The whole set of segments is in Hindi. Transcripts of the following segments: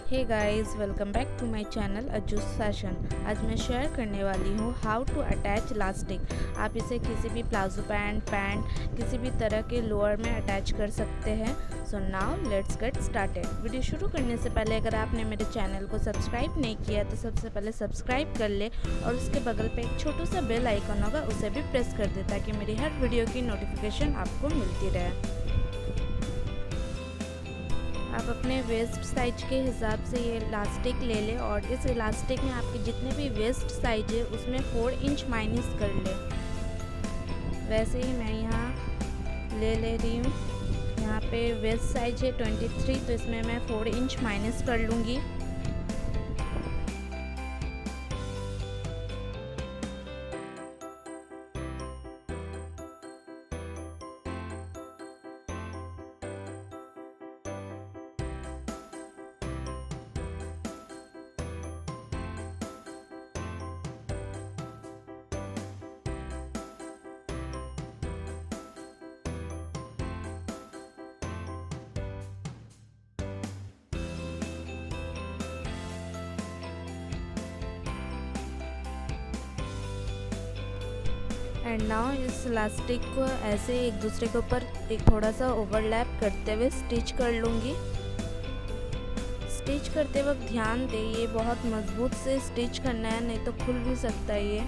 Hey guys, welcome back to my channel Ajju fashion. आज मैं शेयर करने वाली हूँ हाउ टू अटैच इलास्टिक। आप इसे किसी भी प्लाजो पैंट किसी भी तरह के लोअर में अटैच कर सकते हैं। So now let's get started. Video शुरू करने से पहले अगर आपने मेरे चैनल को सब्सक्राइब नहीं किया तो सबसे पहले सब्सक्राइब कर ले और उसके बगल पे एक छोटा सा बेल आइकन होगा, उसे भी प्रेस कर दे ताकि मेरी हर वीडियो की नोटिफिकेशन आपको मिलती रहे। आप अपने वेस्ट साइज के हिसाब से ये इलास्टिक ले लें और इस इलास्टिक में आपके जितने भी वेस्ट साइज है उसमें 4 इंच माइनस कर ले। वैसे ही मैं यहाँ ले रही हूँ। यहाँ पे वेस्ट साइज है 23, तो इसमें मैं 4 इंच माइनस कर लूँगी। एंड नाउ इस इलास्टिक को ऐसे एक दूसरे के ऊपर एक थोड़ा सा ओवरलैप करते हुए स्टिच कर लूँगी। स्टिच करते वक्त ध्यान दें, ये बहुत मजबूत से स्टिच करना है, नहीं तो खुल भी सकता है ये।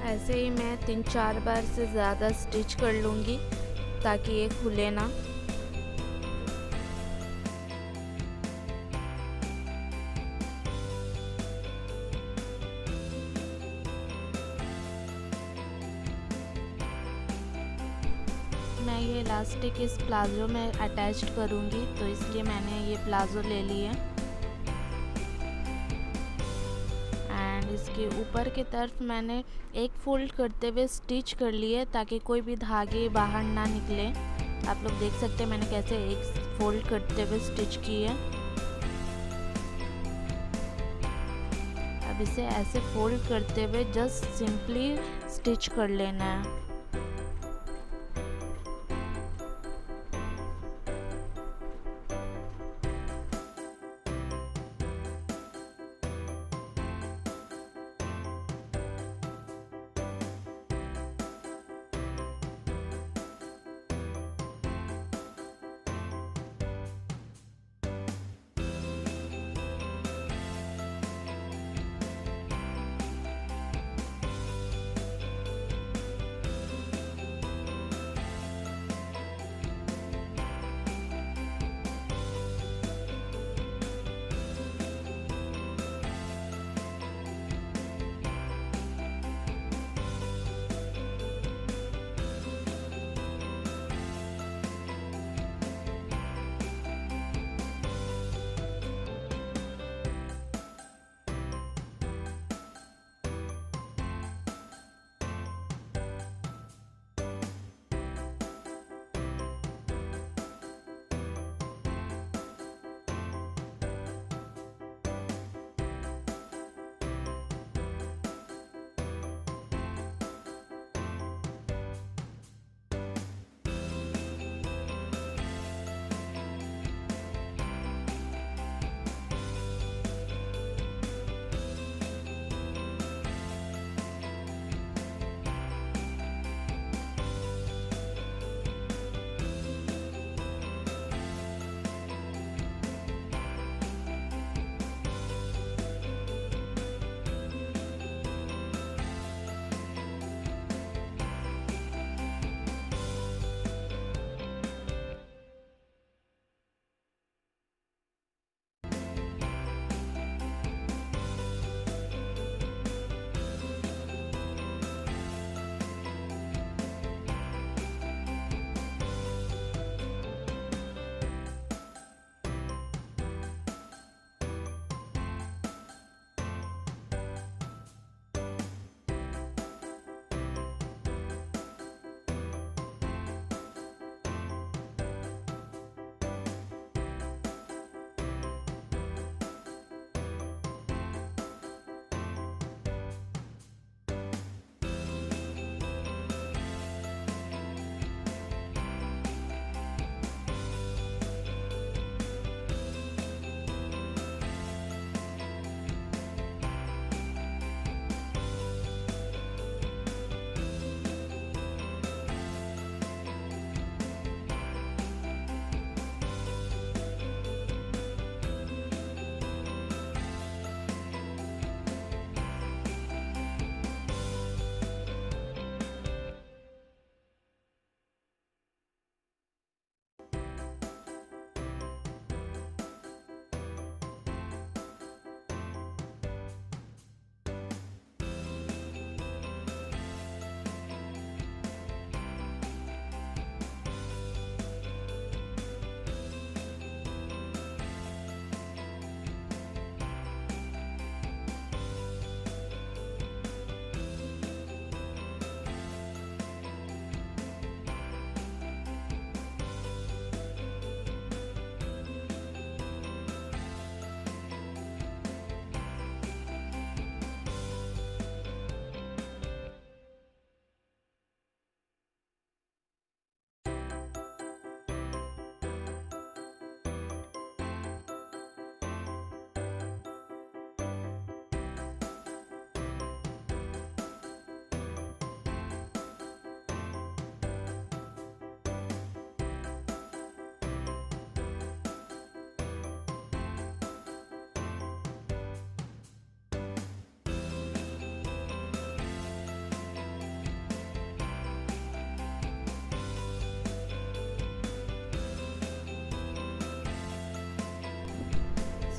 ऐसे ही मैं 3-4 बार से ज़्यादा स्टिच कर लूँगी ताकि ये खुले ना। मैं ये इलास्टिक इस प्लाजो में अटैच करूँगी, तो इसलिए मैंने ये प्लाजो ले लिया। इसके ऊपर की तरफ मैंने एक फोल्ड करते हुए स्टिच कर लिए ताकि कोई भी धागे बाहर ना निकले। आप लोग देख सकते हैं मैंने कैसे एक फोल्ड करते हुए स्टिच की है। अब इसे ऐसे फोल्ड करते हुए जस्ट सिंपली स्टिच कर लेना है।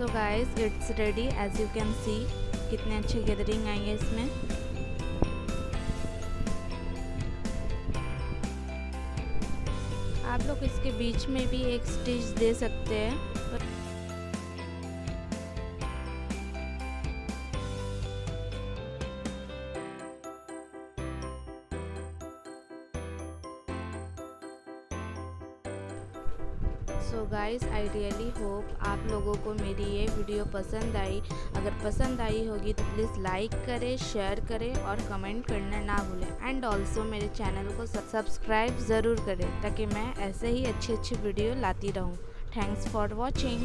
So guys it's ready, as you can see कितने अच्छे गैदरिंग आएंगे इसमें। आप लोग इसके बीच में भी एक स्टिच दे सकते हैं। So guys I really hope आप लोगों को मेरी ये वीडियो पसंद आई। अगर पसंद आई होगी तो प्लीज़ लाइक करें, शेयर करें और कमेंट करना ना भूलें। एंड ऑल्सो मेरे चैनल को सब्सक्राइब ज़रूर करें ताकि मैं ऐसे ही अच्छी वीडियो लाती रहूँ। Thanks for watching.